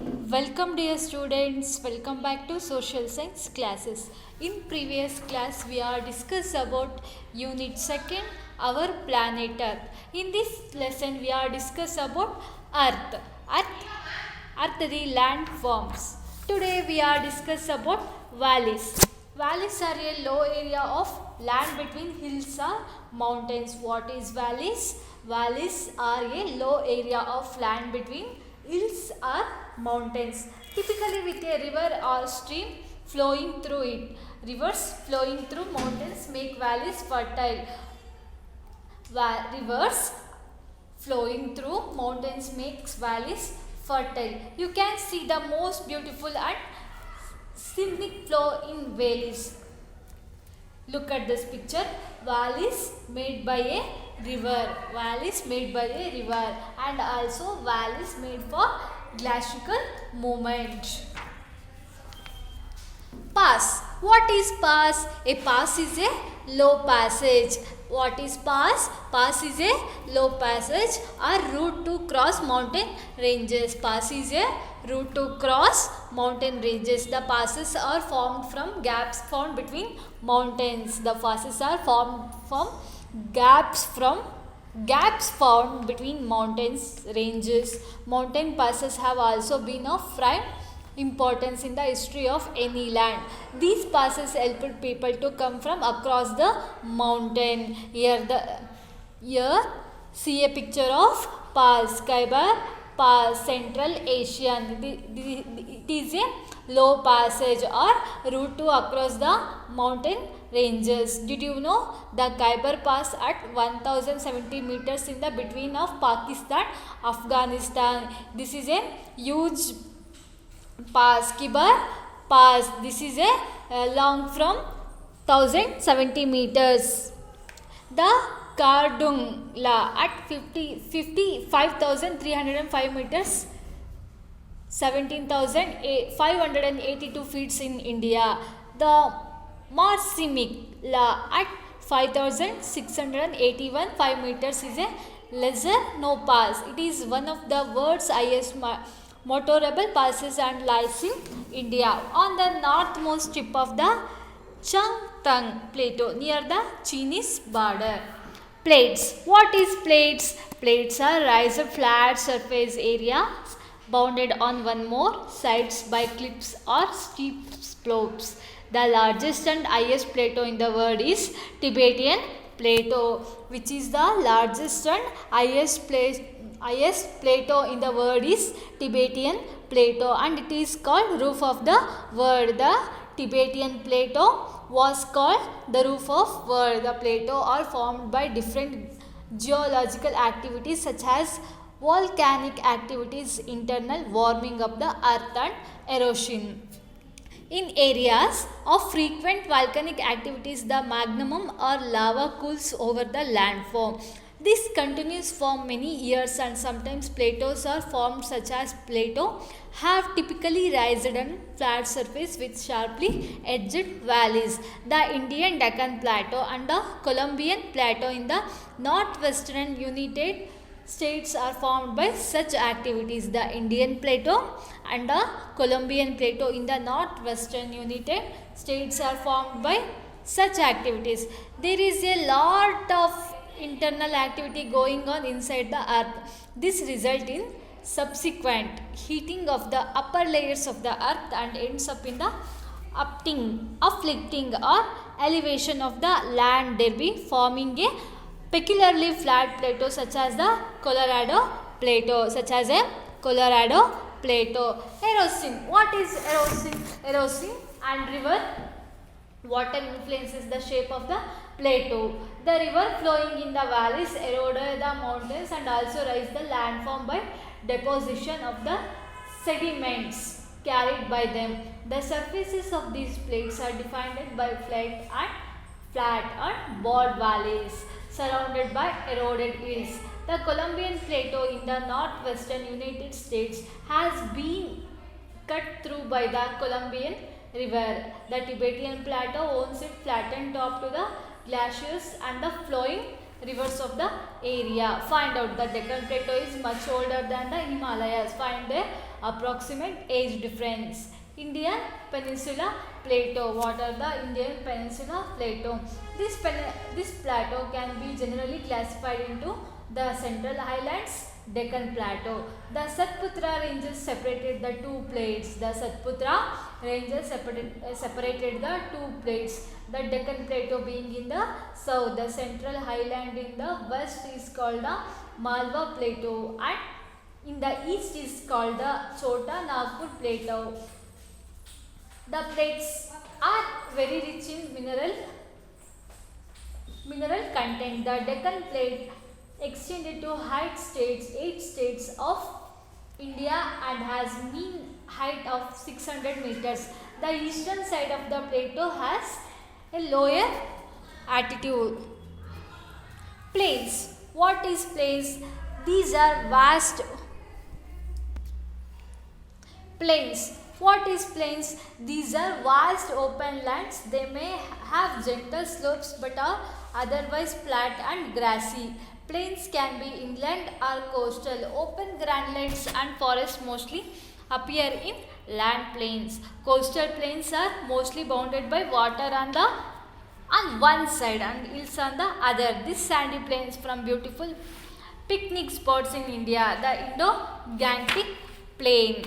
Welcome dear students, welcome back to social science classes. In previous class we are discussed about unit 2nd, our planet Earth. In this lesson we are discussed about Earth. Earth the land forms. Today we are discuss about valleys. Valleys are a low area of land between hills or mountains. What is valleys? Valleys are a low area of land between hills or mountains, typically with a river or stream flowing through it. Rivers flowing through mountains make valleys fertile. Rivers flowing through mountains makes valleys fertile. You can see the most beautiful and scenic flow in valleys. Look at this picture. Valleys made by a river. Valleys made by a river, and also valleys made for glacial movement. Pass. What is pass? A pass is a low passage. What is pass? Pass is a low passage or route to cross mountain ranges. Pass is a route to cross mountain ranges. The passes are formed from gaps found between mountains. The passes are formed from gaps found between mountains ranges. Mountain passes have also been of prime importance in the history of any land. These passes helped people to come from across the mountain. Here see a picture of pass. Khyber Pass, Central Asian. It is a low passage or route to across the mountain ranges. Did you know the Khyber Pass at 1070 meters in the between of Pakistan, Afghanistan? This is a huge pass. Khyber Pass. This is a long from 1070 meters. The Kardungla at 55,305 meters, 17,582 feet in India. The Marsimikla at 5,681 5 meters is a lesser no pass. It is one of the world's highest motorable passes and lies in India on the northmost tip of the Changtang Plateau near the Chinese border. Plates. What is plates? Plates are raised flat surface areas bounded on one more sides by cliffs or steep slopes. The largest and highest plateau in the world is Tibetan Plateau, which is the largest and highest plateau in the world is Tibetan Plateau, and it is called roof of the world. The Tibetan Plateau was called the roof of world. The plateau are formed by different geological activities such as volcanic activities, internal warming of the earth and erosion. In areas of frequent volcanic activities, the magma or lava cools over the landform. This continues for many years, and sometimes plateaus are formed such as plateau have typically raised and flat surface with sharply edged valleys. The Indian Deccan Plateau and the Colombian Plateau in the northwestern United States are formed by such activities. The Indian Plateau and the Colombian Plateau in the northwestern United States are formed by such activities. There is a lot of internal activity going on inside the earth. This results in subsequent heating of the upper layers of the earth and ends up in the uplifting or elevation of the land derby, forming a peculiarly flat plateau such as the Colorado Plateau. Erosion. What is erosion? Erosion and river water influences the shape of the plateau. The river flowing in the valleys eroded the mountains and also raised the landform by deposition of the sediments carried by them. The surfaces of these plates are defined by flat and broad valleys surrounded by eroded hills. The Colombian Plateau in the northwestern United States has been cut through by the Colombian River. The Tibetan Plateau owns its flattened top to the glaciers and the flowing rivers of the area. Find out the Deccan Plateau is much older than the Himalayas. Find the approximate age difference. Indian Peninsula Plateau. What are the Indian Peninsula Plateau? This plateau can be generally classified into the Central Highlands, Deccan Plateau. The Satpura Ranges separated the two plates. The Satpura Ranges separated the two plates. The Deccan Plateau being in the south, the Central Highland in the west is called the Malwa Plateau, and in the east is called the Chota Nagpur Plateau. The plates are very rich in mineral content. The Deccan Plate extended to 8 states of India and has mean height of 600 meters. The eastern side of the plateau has a lower altitude. Plains. What is plains? These are vast plains. What is plains? These are vast open lands. They may have gentle slopes but are otherwise flat and grassy. Plains can be inland or coastal. Open granulates and forests mostly appear in land plains. Coastal plains are mostly bounded by water on one side and hills on the other. These sandy plains from beautiful picnic spots in India. The Indo-Gangetic Plain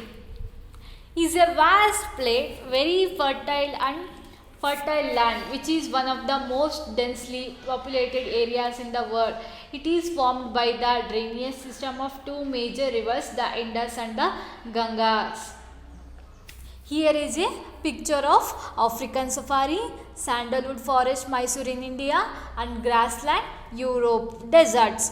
is a vast plain, very fertile land, which is one of the most densely populated areas in the world. It is formed by the drainage system of two major rivers, the Indus and the Ganges. Here is a picture of African safari, sandalwood forest, Mysore in India, and grassland, Europe. Deserts.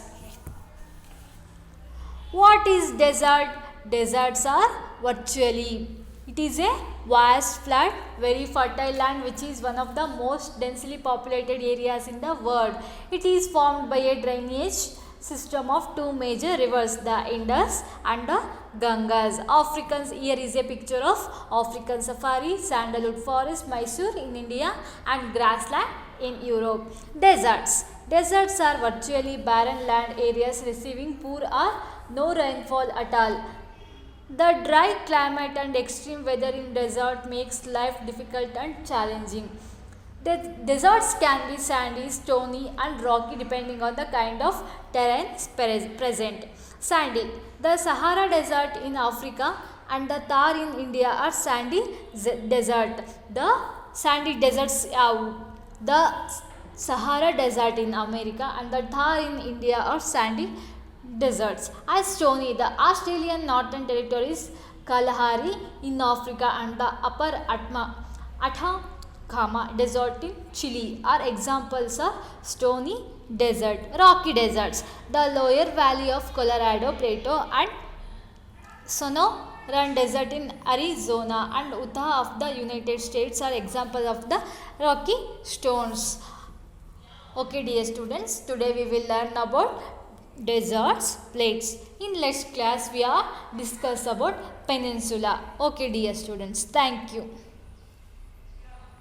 What is desert? Deserts are virtually. It is a vast, flat, very fertile land which is one of the most densely populated areas in the world. It is formed by a drainage system of two major rivers, the Indus and the Ganges. Africans, here is a picture of African safari, sandalwood forest, Mysore in India, and grassland in Europe. Deserts. Deserts are virtually barren land areas receiving poor or no rainfall at all. The dry climate and extreme weather in desert makes life difficult and challenging. The deserts can be sandy, stony and rocky depending on the kind of terrain present. Sandy. The Sahara Desert in Africa and the Thar in India are sandy desert. The sandy deserts the Sahara Desert in America and the Thar in India are sandy deserts. As stony, the Australian Northern Territories, Kalahari in Africa and the Upper Atacama Desert in Chile are examples of stony desert. Rocky deserts. The lower valley of Colorado Plateau and Sonoran Desert in Arizona and Utah of the United States are examples of the rocky stones. Okay dear students, today we will learn about deserts, plates. In next class we are discuss about peninsula. Okay dear students, thank you.